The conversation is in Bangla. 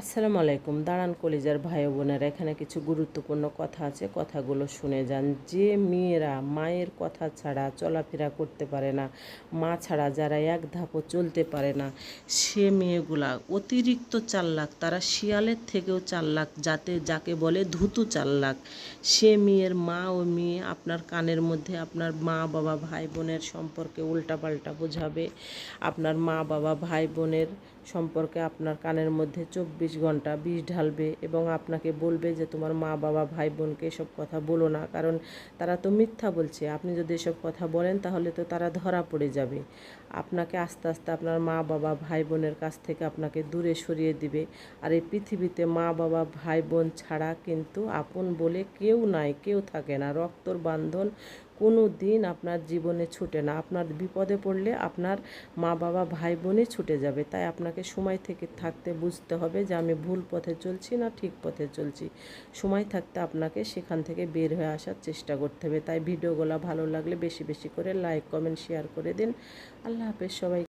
আসসালামু আলাইকুম। দাঁড়ান কলিজার ভাই বোনেরা, এখানে কিছু গুরুত্বপূর্ণ কথা আছে, কথাগুলো শুনে যান। যে মেয়েরা মায়ের কথা ছাড়া চলাফেরা করতে পারে না, মা ছাড়া যারা এক ধাপও চলতে পারে না, সে মেয়েগুলা অতিরিক্ত চাল্লাক, তারা শিয়ালের থেকেও চাল্লাক, যাকে বলে ধুতু চাল্লাক। সে মেয়ের মা ও মেয়ে আপনার কানের মধ্যে আপনার মা বাবা ভাই বোনের সম্পর্কে উল্টাপাল্টা বোঝাবে। আপনার মা বাবা ভাই বোনের সম্পর্কে আপনার কানের মধ্যে 24 ঘন্টা বিষ ঢালবে এবং আপনাকে বলবে যে তোমার মা বাবা ভাই বোনকে এসব কথা বলো না, কারণ তারা তো মিথ্যা বলছে। আপনি যদি এসব কথা বলেন তাহলে তো তারা ধরা পড়ে যাবে। আপনাকে আস্তে আস্তে আপনার মা বাবা ভাই বোনের কাছ থেকে আপনাকে দূরে সরিয়ে দিবে। আর এই পৃথিবীতে মা বাবা ভাই বোন ছাড়া কিন্তু আপন বলে কেউ নাই, কেউ থাকে না। রক্তর বান্ধন কোনো দিন আপনার জীবনে ছুটে না। আপনার বিপদে পড়লে আপনার মা বাবা ভাই বোনই ছুটে যাবে। তাই আপনাকে সময় থেকে থাকতে বুঝতে হবে যে আমি ভুল পথে চলছি না ঠিক পথে চলছি। সময় থাকতে আপনাকে সেখান থেকে বের হয়ে আসার চেষ্টা করতে হবে। তাই ভিডিওগুলো ভালো লাগলে বেশি বেশি করে লাইক কমেন্ট শেয়ার করে দিন। আল্লাহ হাফেজ সবাই।